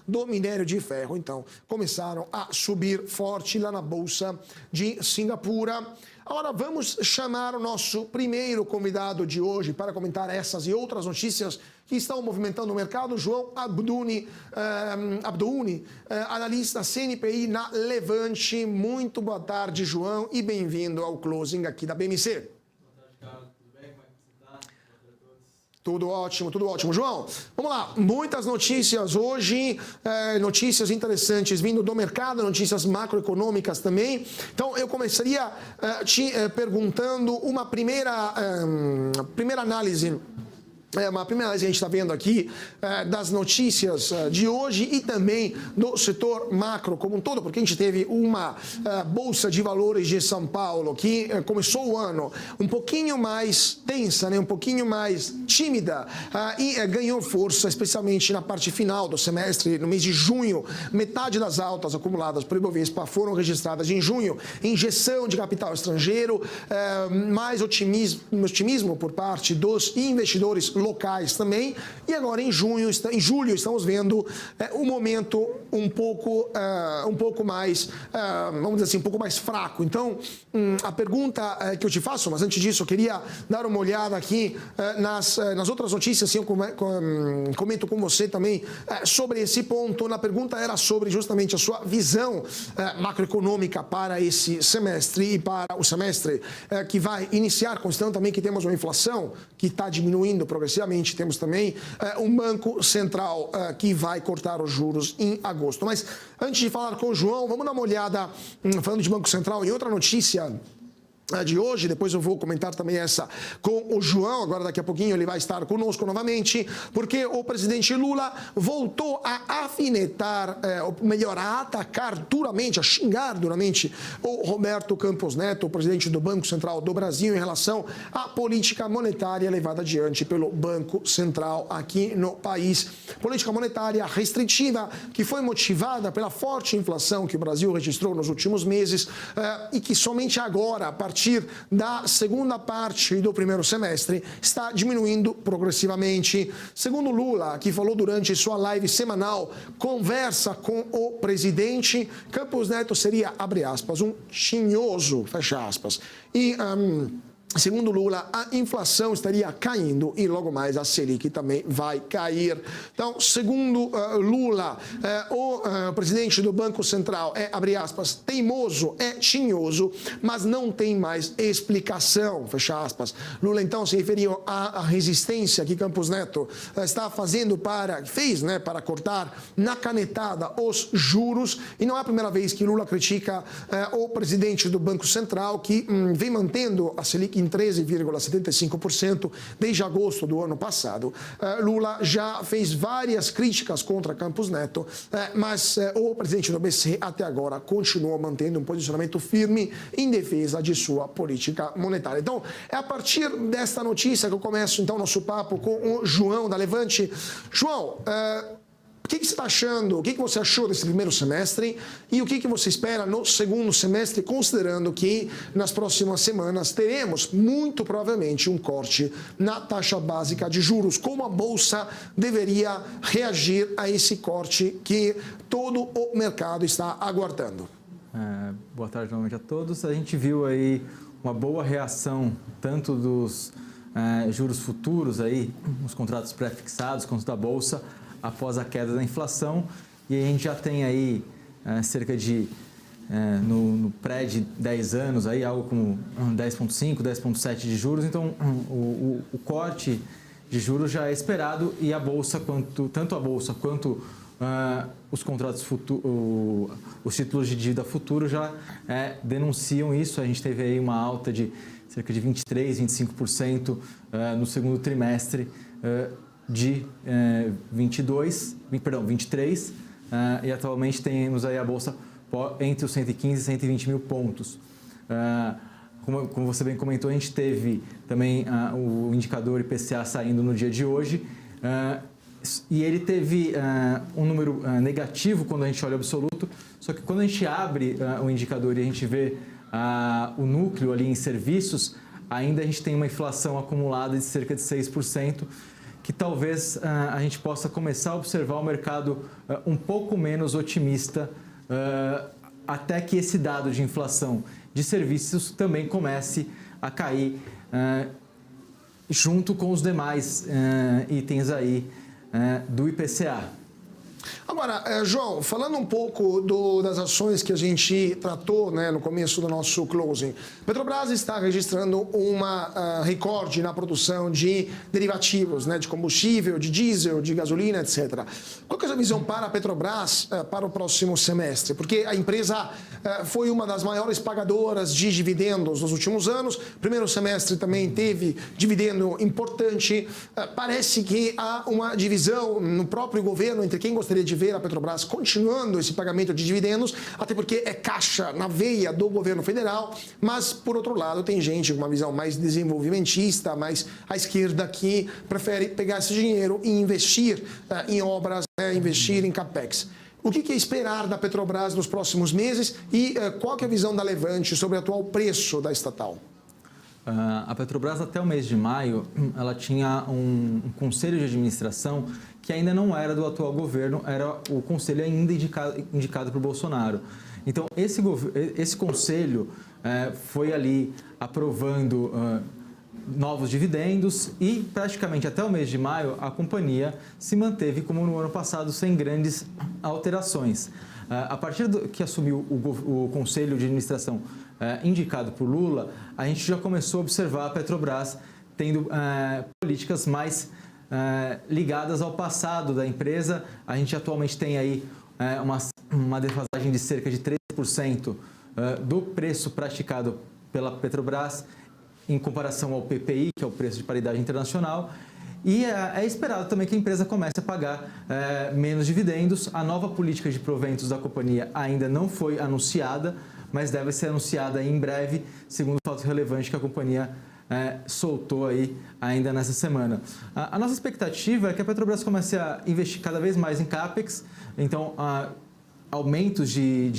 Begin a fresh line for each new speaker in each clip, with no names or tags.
do minério de ferro, então, começaram a subir forte lá na Bolsa de Singapura. Agora vamos chamar o nosso primeiro convidado de hoje para comentar essas e outras notícias que estão movimentando o mercado, João Abdouni, analista CNPI na Levante. Muito boa tarde, João, e bem-vindo ao closing aqui da BMC. Tudo ótimo, tudo ótimo. João, vamos lá. Muitas notícias hoje, notícias interessantes vindo do mercado, notícias macroeconômicas também. Então, eu começaria te perguntando uma primeira análise. Uma primeira vez que a gente está vendo aqui das notícias de hoje e também do setor macro como um todo, porque a gente teve uma Bolsa de Valores de São Paulo que começou o ano um pouquinho mais tensa, né, um pouquinho mais tímida e ganhou força, especialmente na parte final do semestre, no mês de junho. Metade das altas acumuladas por Ibovespa foram registradas em junho. Injeção de capital estrangeiro, mais otimismo por parte dos investidores locais também, e agora em julho estamos vendo um momento um pouco mais, vamos dizer assim, um pouco mais fraco. Então, a pergunta que eu te faço, mas antes disso eu queria dar uma olhada aqui nas outras notícias, assim, eu comento com você também sobre esse ponto. Na pergunta era sobre justamente a sua visão macroeconômica para esse semestre e para o semestre que vai iniciar, considerando também que temos uma inflação que está diminuindo progressivamente. Temos também um Banco Central que vai cortar os juros em agosto. Mas antes de falar com o João, vamos dar uma olhada, falando de Banco Central, em outra notícia de hoje. Depois eu vou comentar também essa com o João, agora daqui a pouquinho ele vai estar conosco novamente, porque o presidente Lula voltou a afinetar, melhor, a atacar duramente, a xingar duramente o Roberto Campos Neto, o presidente do Banco Central do Brasil, em relação à política monetária levada adiante pelo Banco Central aqui no país. Política monetária restritiva que foi motivada pela forte inflação que o Brasil registrou nos últimos meses e que somente agora, a partir da segunda parte do primeiro semestre, está diminuindo progressivamente. Segundo Lula, que falou durante sua live semanal, conversa com o presidente, Campos Neto seria, abre aspas, um tinhoso, fecha aspas. E segundo Lula, a inflação estaria caindo e logo mais a Selic também vai cair. Então, segundo Lula, o presidente do Banco Central é, abre aspas, teimoso, é tinhoso, mas não tem mais explicação, fecha aspas. Lula, então, se referiu à resistência que Campos Neto está fazendo fez para cortar na canetada os juros. E não é a primeira vez que Lula critica o presidente do Banco Central, que vem mantendo a Selic em 13,75% desde agosto do ano passado. Lula já fez várias críticas contra Campos Neto, mas o presidente do BC até agora continua mantendo um posicionamento firme em defesa de sua política monetária. Então, é a partir desta notícia que eu começo então nosso papo com o João da Levante. João, o que você está achando? O que você achou desse primeiro semestre e o que você espera no segundo semestre, considerando que nas próximas semanas teremos muito provavelmente um corte na taxa básica de juros? Como a Bolsa deveria reagir a esse corte que todo o mercado está aguardando?
Boa tarde novamente a todos. A gente viu aí uma boa reação tanto dos juros futuros, aí, os contratos pré-fixados, quanto da Bolsa, após a queda da inflação, e a gente já tem aí cerca de, no pré de 10 anos, aí, algo como 10,5%, 10,7% de juros, então o corte de juros já é esperado e a Bolsa, tanto a Bolsa quanto os contratos futuros, os títulos de dívida futuro já denunciam isso. A gente teve aí uma alta de cerca de 23%, 25% no segundo trimestre de 23, e atualmente temos aí a Bolsa entre os 115 e 120 mil pontos. Como você bem comentou, a gente teve também o indicador IPCA saindo no dia de hoje, e ele teve um número negativo quando a gente olha o absoluto, só que quando a gente abre o indicador e a gente vê o núcleo ali em serviços, ainda a gente tem uma inflação acumulada de cerca de 6%, que talvez a gente possa começar a observar o mercado um pouco menos otimista até que esse dado de inflação de serviços também comece a cair junto com os demais itens aí do IPCA.
Agora, João, falando um pouco das ações que a gente tratou, né, no começo do nosso closing, Petrobras está registrando uma recorde na produção de derivativos, né, de combustível, de diesel, de gasolina, etc. Qual que é a sua visão para a Petrobras para o próximo semestre? Porque a empresa foi uma das maiores pagadoras de dividendos nos últimos anos. Primeiro semestre também teve dividendo importante. Parece que há uma divisão no próprio governo entre quem gostaria de ver a Petrobras continuando esse pagamento de dividendos, até porque é caixa na veia do governo federal, mas, por outro lado, tem gente com uma visão mais desenvolvimentista, mais à esquerda, que prefere pegar esse dinheiro e investir em obras, investir em capex. O que é esperar da Petrobras nos próximos meses e qual que é a visão da Levante sobre o atual preço da estatal?
A Petrobras, até o mês de maio, ela tinha um conselho de administração que ainda não era do atual governo, era o conselho ainda indicado por Bolsonaro. Então, esse conselho foi ali aprovando novos dividendos e, praticamente até o mês de maio, a companhia se manteve como no ano passado, sem grandes alterações. A partir que assumiu o conselho de administração indicado por Lula, a gente já começou a observar a Petrobras tendo políticas mais ligadas ao passado da empresa. A gente atualmente tem aí uma defasagem de cerca de 13% do preço praticado pela Petrobras em comparação ao PPI, que é o preço de paridade internacional. E é esperado também que a empresa comece a pagar menos dividendos. A nova política de proventos da companhia ainda não foi anunciada, mas deve ser anunciada em breve, segundo o fato relevante que a companhia soltou aí ainda nessa semana. A nossa expectativa é que a Petrobras comece a investir cada vez mais em CAPEX, então aumentos de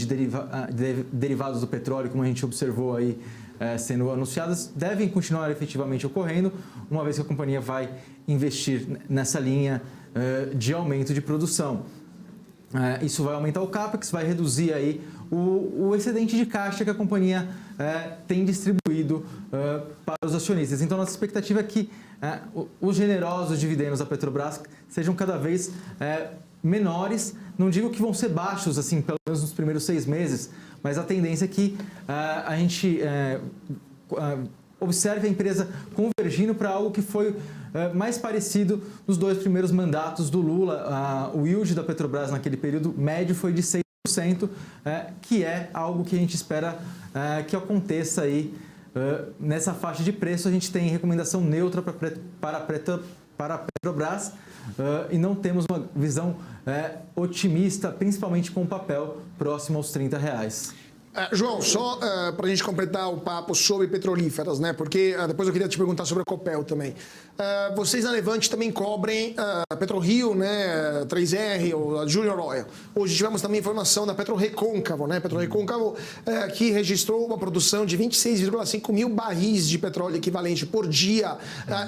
derivados do petróleo, como a gente observou aí sendo anunciadas, devem continuar efetivamente ocorrendo, uma vez que a companhia vai investir nessa linha de aumento de produção. Isso vai aumentar o CAPEX, vai reduzir aí o excedente de caixa que a companhia tem distribuído para os acionistas. Então, nossa expectativa é que os generosos dividendos da Petrobras sejam cada vez menores. Não digo que vão ser baixos, assim, pelo menos nos primeiros 6 meses, mas a tendência é que a gente observe a empresa convergindo para algo que foi mais parecido nos 2 primeiros mandatos do Lula. O yield da Petrobras naquele período médio foi de 6%, que é algo que a gente espera que aconteça aí nessa faixa de preço. A gente tem recomendação neutra para a Petrobras e não temos uma visão otimista, principalmente com o papel próximo aos R$30.
João, só para a gente completar o papo sobre petrolíferas, né? Porque depois eu queria te perguntar sobre a Copel também. Vocês na Levante também cobrem a PetroRio, né? 3R ou a Junior Oil. Hoje tivemos também informação da PetroRecôncavo, né? PetroRecôncavo que registrou uma produção de 26,5 mil barris de petróleo equivalente por dia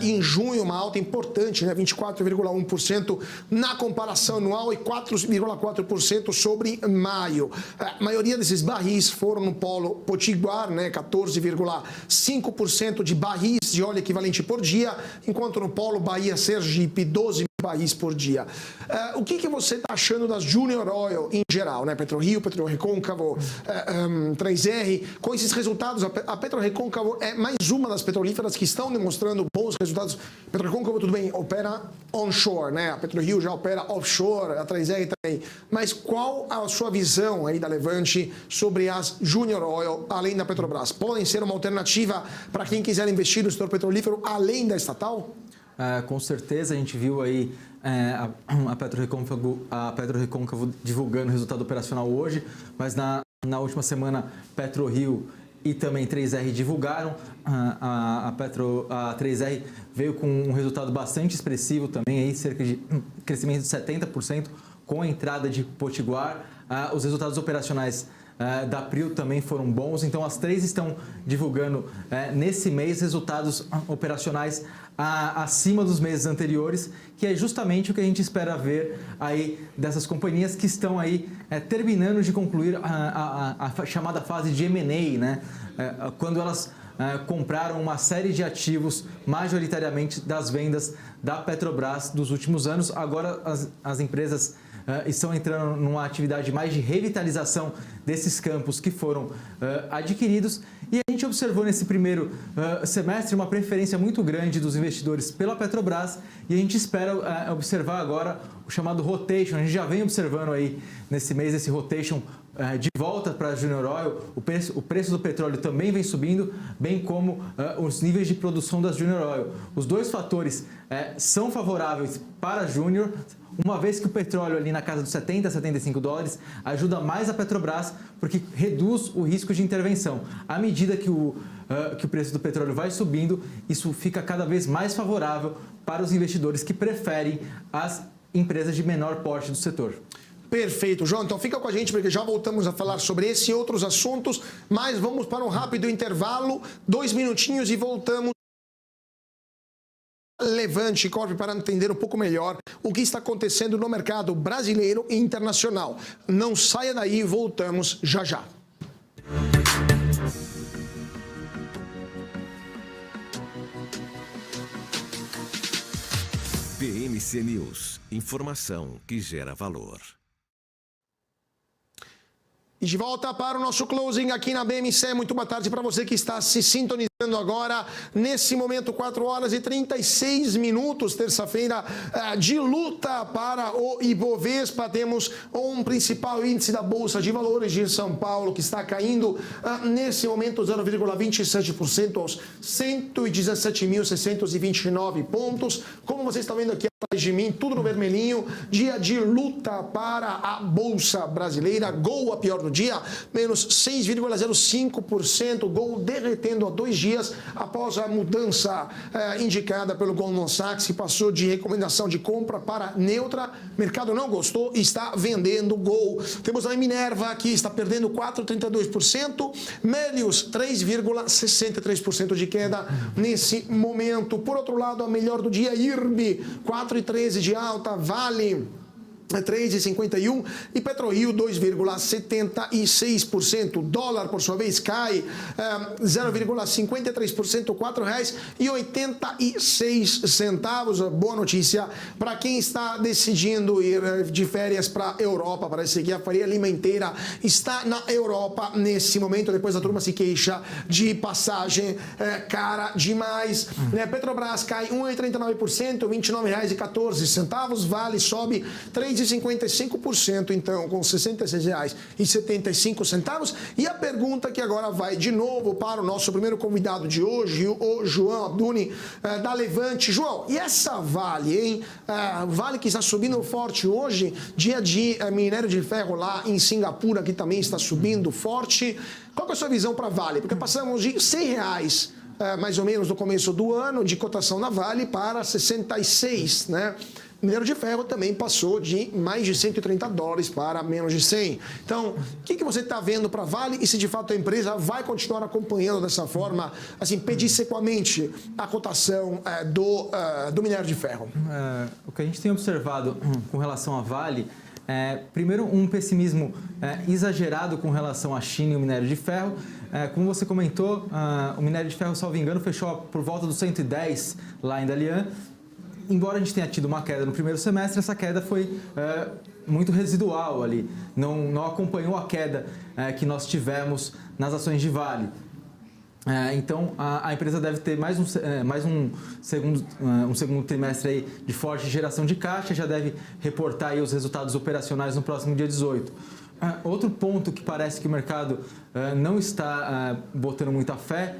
em junho, uma alta importante, né? 24,1% na comparação anual e 4,4% sobre maio. A maioria desses barris foram no polo Potiguar, né, 14,5% de barris de óleo equivalente por dia, enquanto no polo Bahia-Sergipe, 12 barris por dia. O que você está achando das Junior Oil em geral, né? PetroRio, PetroRecôncavo, 3R, com esses resultados? A PetroRecôncavo é mais uma das petrolíferas que estão demonstrando bons resultados. PetroRecôncavo, tudo bem, opera onshore, né? A PetroRio já opera offshore, a 3R também. Mas qual a sua visão aí da Levante sobre as Junior Oil, além da Petrobras? Podem ser uma alternativa para quem quiser investir no setor petrolífero, além da estatal?
Com certeza, a gente viu aí a PetroRecôncavo divulgando o resultado operacional hoje, mas na última semana PetroRio e também 3R divulgaram. A 3R veio com um resultado bastante expressivo também, aí, cerca de crescimento de 70% com a entrada de Potiguar. Os resultados operacionais da Prio também foram bons. Então, as três estão divulgando nesse mês resultados operacionais acima dos meses anteriores, que é justamente o que a gente espera ver aí dessas companhias que estão aí terminando de concluir a chamada fase de M&A, né? Quando elas compraram uma série de ativos, majoritariamente das vendas da Petrobras dos últimos anos. Agora as empresas estão entrando numa atividade mais de revitalização desses campos que foram adquiridos. E a gente observou nesse primeiro semestre uma preferência muito grande dos investidores pela Petrobras e a gente espera observar agora o chamado rotation. A gente já vem observando aí nesse mês esse rotation de volta para a Junior Oil. O preço do petróleo também vem subindo, bem como os níveis de produção da Junior Oil. Os dois fatores são favoráveis para a Junior, uma vez que o petróleo ali na casa dos 70, 75 dólares ajuda mais a Petrobras porque reduz o risco de intervenção. À medida que o preço do petróleo vai subindo, isso fica cada vez mais favorável para os investidores que preferem as empresas de menor porte do setor.
Perfeito, João. Então fica com a gente porque já voltamos a falar sobre esse e outros assuntos, mas vamos para um rápido intervalo, 2 minutinhos e voltamos. Levante Corp para entender um pouco melhor o que está acontecendo no mercado brasileiro e internacional. Não saia daí, voltamos já já.
BMC News, informação que gera valor.
E de volta para o nosso closing aqui na BMC. Muito boa tarde para você que está se sintonizando agora. Nesse momento, 4 horas e 36 minutos, terça-feira de luta para o Ibovespa. Temos um principal índice da Bolsa de Valores de São Paulo que está caindo nesse momento 0,27% aos 117.629 pontos. Como você está vendo aqui atrás de mim, tudo no vermelhinho. Dia de luta para a Bolsa Brasileira. Gol a pior do dia, menos 6,05%, Gol derretendo há 2 dias após a mudança indicada pelo Goldman Sachs, que passou de recomendação de compra para neutra. Mercado não gostou e está vendendo Gol. Temos a Minerva que está perdendo 4,32%, Melius 3,63% de queda nesse momento. Por outro lado, a melhor do dia, IRB 4,13% de alta, Vale 3,51% e PetroRio 2,76%. Dólar, por sua vez, cai 0,53%, R$ 4,86. Boa notícia para quem está decidindo ir de férias para a Europa. Parece que a Faria Lima inteira está na Europa nesse momento. Depois a turma se queixa de passagem cara demais. Petrobras cai 1,39%, R$ 29,14. Vale sobe 3,55%, então, com R$ 66,75. E a pergunta que agora vai de novo para o nosso primeiro convidado de hoje, o João Abduni, da Levante. João, e essa Vale, hein? Vale que está subindo forte hoje, dia de minério de ferro lá em Singapura, que também está subindo forte. Qual que é a sua visão para Vale? Porque passamos de R$ 100, mais ou menos, no começo do ano, de cotação na Vale, para 66, né? Minério de ferro também passou de mais de 130 dólares para menos de 100. Então, o que você está vendo para Vale e se de fato a empresa vai continuar acompanhando dessa forma, assim, pedissequamente, a cotação do minério de ferro?
O que a gente tem observado com relação à Vale é, primeiro, um pessimismo exagerado com relação à China e o minério de ferro. Como você comentou, o minério de ferro, salvo engano, fechou por volta dos 110 lá em Dalian. Embora a gente tenha tido uma queda no primeiro semestre, essa queda foi muito residual ali, não acompanhou a queda que nós tivemos nas ações de Vale. Então, a empresa deve ter mais um segundo trimestre aí de forte geração de caixa, já deve reportar aí os resultados operacionais no próximo dia 18. Outro ponto que parece que o mercado não está botando muita fé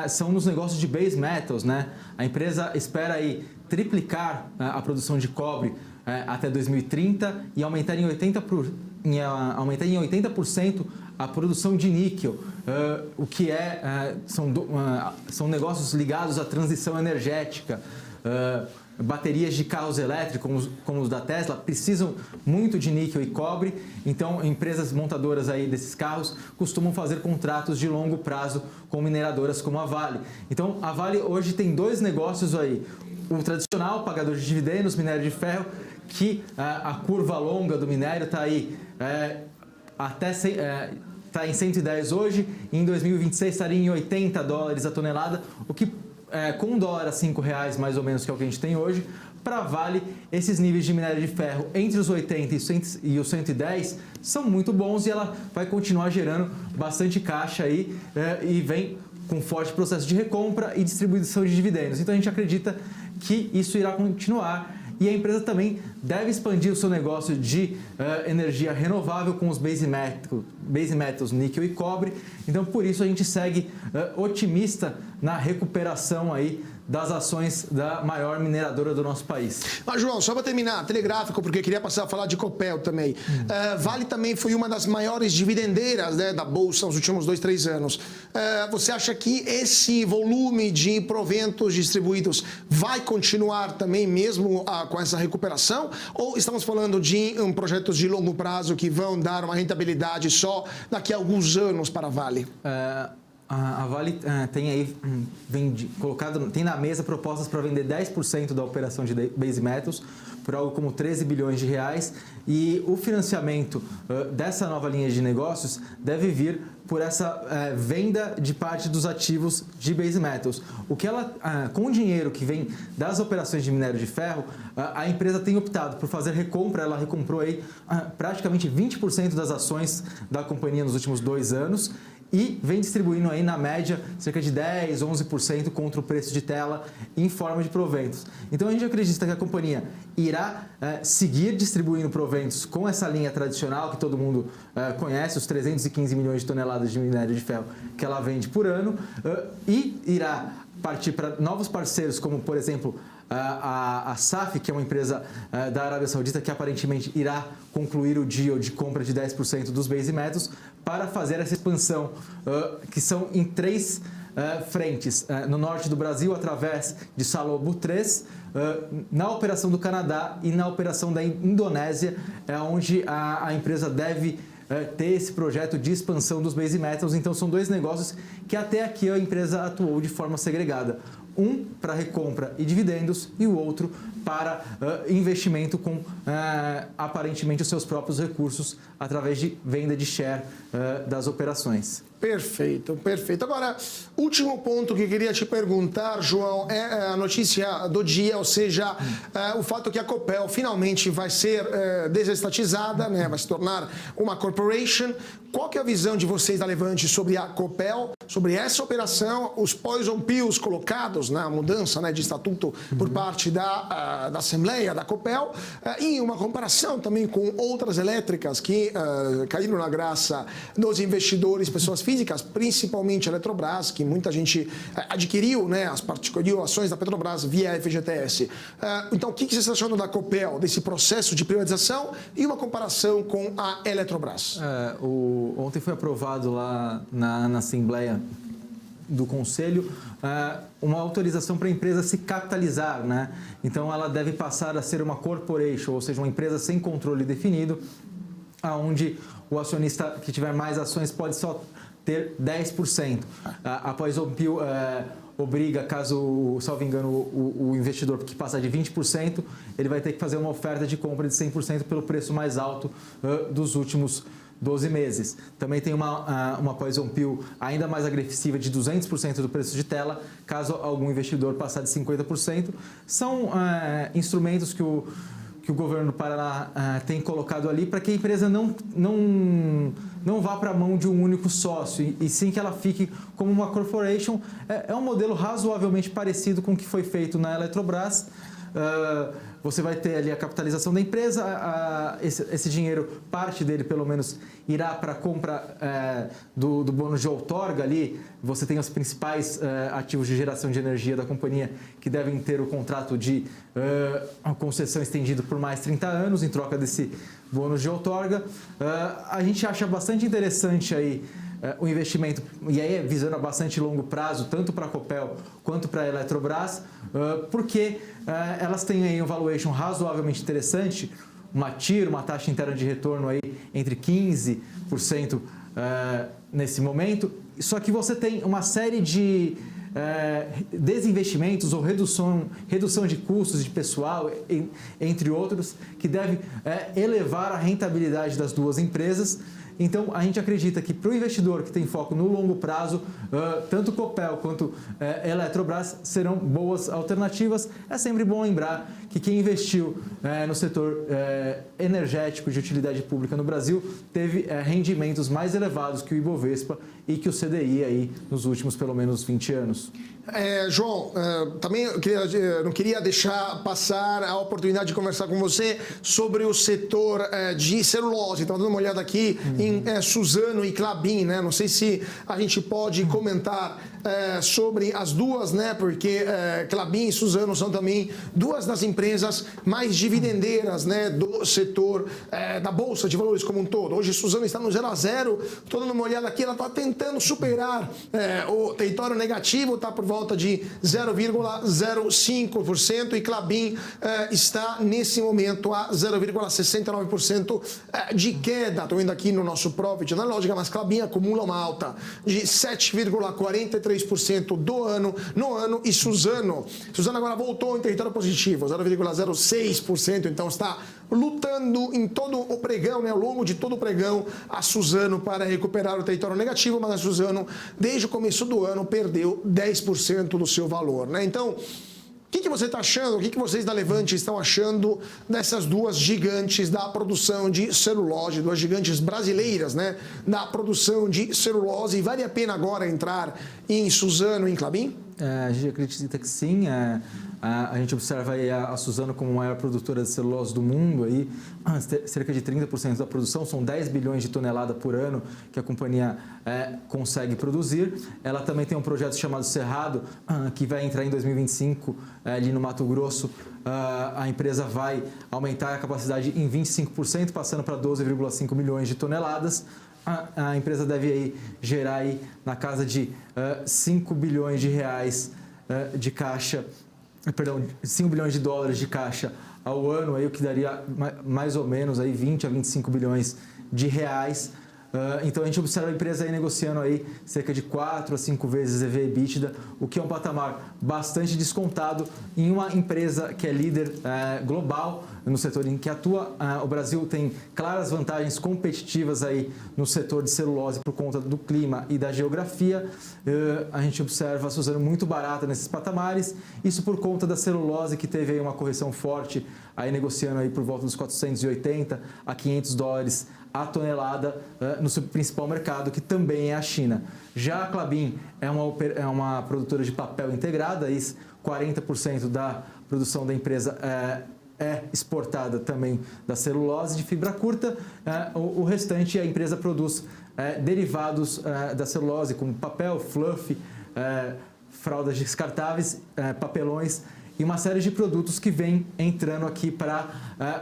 são nos negócios de base metals, né? A empresa espera aí triplicar a produção de cobre até 2030 e aumentar em 80% a produção de níquel, o que são negócios ligados à transição energética. baterias de carros elétricos, como os da Tesla, precisam muito de níquel e cobre. Então, empresas montadoras aí desses carros costumam fazer contratos de longo prazo com mineradoras como a Vale. Então, a Vale hoje tem dois negócios aí. O tradicional, pagador de dividendos, minério de ferro, que a curva longa do minério está aí está em 110 hoje, e em 2026 estaria em $80 a tonelada, o que com $1 a R$5 mais ou menos, que é o que a gente tem hoje. Para a Vale, esses níveis de minério de ferro entre os 80 e os 110 são muito bons e ela vai continuar gerando bastante caixa aí e vem com forte processo de recompra e distribuição de dividendos. Então a gente acredita que isso irá continuar e a empresa também deve expandir o seu negócio de energia renovável com os base metals, níquel e cobre. Então por isso a gente segue otimista na recuperação aí das ações da maior mineradora do nosso país.
Mas, João, só para terminar, telegráfico, porque eu queria passar a falar de Copel também. Vale também foi uma das maiores dividendeiras, né, da Bolsa nos últimos 2, 3 anos. Você acha que esse volume de proventos distribuídos vai continuar também mesmo com essa recuperação? Ou estamos falando de projetos de longo prazo que vão dar uma rentabilidade só daqui a alguns anos para a Vale?
A Vale tem aí tem na mesa propostas para vender 10% da operação de base metals por algo como 13 bilhões de reais, e o financiamento dessa nova linha de negócios deve vir por essa venda de parte dos ativos de base metals. O que ela, com o dinheiro que vem das operações de minério de ferro, a empresa tem optado por fazer recompra. Ela recomprou aí praticamente 20% das ações da companhia nos últimos 2 anos, e vem distribuindo aí na média cerca de 10, 11% contra o preço de tela em forma de proventos. Então a gente acredita que a companhia irá seguir distribuindo proventos com essa linha tradicional que todo mundo conhece, os 315 milhões de toneladas de minério de ferro que ela vende por ano, e irá partir para novos parceiros, como por exemplo a SAF, que é uma empresa da Arábia Saudita que aparentemente irá concluir o deal de compra de 10% dos base metals para fazer essa expansão, que são em 3 frentes. No norte do Brasil, através de Salobo 3, na operação do Canadá e na operação da Indonésia, onde a empresa deve ter esse projeto de expansão dos base metals. Então são 2 negócios que até aqui a empresa atuou de forma segregada. Um para recompra e dividendos e o outro para investimento com aparentemente os seus próprios recursos através de venda de share das operações.
Perfeito, perfeito. Agora, último ponto que queria te perguntar, João, é a notícia do dia, ou seja, o fato que a Copel finalmente vai ser desestatizada, né, vai se tornar uma corporation. Qual que é a visão de vocês da Levante sobre a Copel, sobre essa operação, os poison pills colocados na mudança, né, de estatuto por parte da Assembleia, da Copel, e uma comparação também com outras elétricas que caíram na graça dos investidores, pessoas físicas, principalmente a Eletrobras, que muita gente adquiriu, né, adquiriu ações da Petrobras via FGTS. Então, o que você está achando da Copel, desse processo de privatização e uma comparação com a Eletrobras?
Ontem foi aprovado lá na Assembleia do Conselho uma autorização para a empresa se capitalizar, né? Então ela deve passar a ser uma corporation, ou seja, uma empresa sem controle definido, aonde o acionista que tiver mais ações pode só ter 10%. A Poison Pill obriga, caso, salvo engano, o investidor que passar de 20%, ele vai ter que fazer uma oferta de compra de 100% pelo preço mais alto dos últimos 12 meses. Também tem uma Poison Pill ainda mais agressiva de 200% do preço de tela, caso algum investidor passar de 50%. São instrumentos que o governo do Paraná tem colocado ali para que a empresa não vá para a mão de um único sócio, e sim que ela fique como uma corporation. É um modelo razoavelmente parecido com o que foi feito na Eletrobras. Você vai ter ali a capitalização da empresa, esse dinheiro, parte dele pelo menos, irá para a compra do bônus de outorga ali. Você tem os principais ativos de geração de energia da companhia que devem ter o contrato de concessão estendido por mais 30 anos em troca desse bônus de outorga. A gente acha bastante interessante aí o investimento, e aí visando a bastante longo prazo, tanto para a Copel quanto para a Eletrobras, porque elas têm aí um valuation razoavelmente interessante, uma TIR, uma taxa interna de retorno aí entre 15% nesse momento, só que você tem uma série de desinvestimentos ou redução de custos de pessoal, entre outros, que deve elevar a rentabilidade das duas empresas. Então, a gente acredita que para o investidor que tem foco no longo prazo, tanto Copel quanto Eletrobras serão boas alternativas. É sempre bom lembrar que quem investiu no setor energético de utilidade pública no Brasil teve rendimentos mais elevados que o Ibovespa e que o CDI aí nos últimos pelo menos 20 anos.
João, também eu não queria deixar passar a oportunidade de conversar com você sobre o setor de celulose. Estamos dando uma olhada aqui em Suzano e Klabin, né? Não sei se a gente pode comentar sobre as duas, né? Porque Klabin e Suzano são também duas das empresas mais dividendeiras, né? Do setor da Bolsa de Valores como um todo. Hoje Suzano está no 0-0. Estou dando uma olhada aqui, ela está tentando superar o território negativo, está por volta de 0,05% e Klabin está nesse momento a 0,69% de queda. Estou indo aqui no nosso Profit Analógica, mas Klabin acumula uma alta de 7,43% no ano e Suzano agora voltou em território positivo, 0,06%, então está lutando em todo o pregão, né, ao longo de todo o pregão, a Suzano para recuperar o território negativo, mas a Suzano, desde o começo do ano, perdeu 10% do seu valor, né? Então, o que você está achando? O que vocês da Levante estão achando dessas duas gigantes da produção de celulose, duas gigantes brasileiras, né, da produção de celulose? E vale a pena agora entrar em Suzano e em Klabin?
A gente acredita que sim. A gente observa aí a Suzano como a maior produtora de celulose do mundo, aí, cerca de 30% da produção, são 10 bilhões de toneladas por ano que a companhia consegue produzir. Ela também tem um projeto chamado Cerrado, que vai entrar em 2025 ali no Mato Grosso. A empresa vai aumentar a capacidade em 25%, passando para 12,5 milhões de toneladas. A empresa deve aí gerar aí na casa de 5 bilhões de reais de caixa, perdão, 5 bilhões de dólares de caixa ao ano, aí, o que daria mais ou menos aí 20 a 25 bilhões de reais. Então a gente observa a empresa aí negociando aí cerca de 4 a 5 vezes EV/EBITDA, o que é um patamar bastante descontado em uma empresa que é líder global no setor em que atua. O Brasil tem claras vantagens competitivas aí no setor de celulose por conta do clima e da geografia. A gente observa a Suzano muito barata nesses patamares, isso por conta da celulose que teve aí uma correção forte, aí negociando aí por volta dos 480 a 500 dólares a tonelada no seu principal mercado, que também é a China. Já a Klabin é uma produtora de papel integrada, 40% da produção da empresa é exportada também da celulose de fibra curta. O restante, a empresa produz derivados da celulose, como papel, fluff, fraldas descartáveis, papelões e uma série de produtos que vem entrando aqui para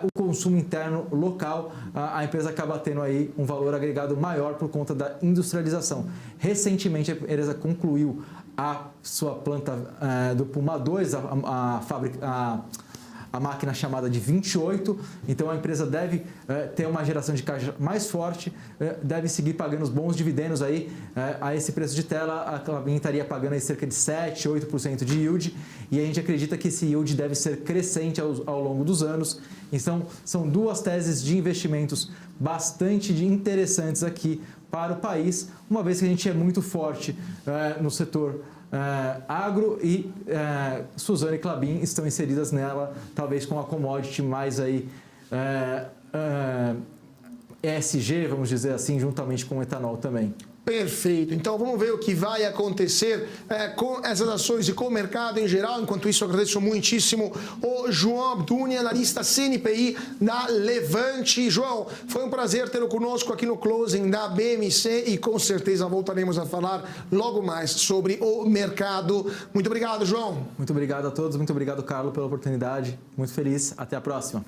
o consumo interno local. A empresa acaba tendo aí um valor agregado maior por conta da industrialização. Recentemente, a empresa concluiu a sua planta do Puma 2, a máquina chamada de 28, então a empresa deve ter uma geração de caixa mais forte, deve seguir pagando os bons dividendos aí a esse preço de tela. A Klabin estaria pagando aí cerca de 7, 8% de yield, e a gente acredita que esse yield deve ser crescente ao longo dos anos. Então, são duas teses de investimentos bastante interessantes aqui para o país, uma vez que a gente é muito forte no setor agro e Suzano e Klabin estão inseridas nela, talvez com a commodity mais aí ESG, vamos dizer assim, juntamente com o etanol também.
Perfeito. Então vamos ver o que vai acontecer com essas ações e com o mercado em geral. Enquanto isso, eu agradeço muitíssimo o João Abduni, analista CNPI da Levante. João, foi um prazer tê-lo conosco aqui no Closing da BMC e com certeza voltaremos a falar logo mais sobre o mercado. Muito obrigado, João.
Muito obrigado a todos, muito obrigado, Carlos, pela oportunidade. Muito feliz. Até a próxima.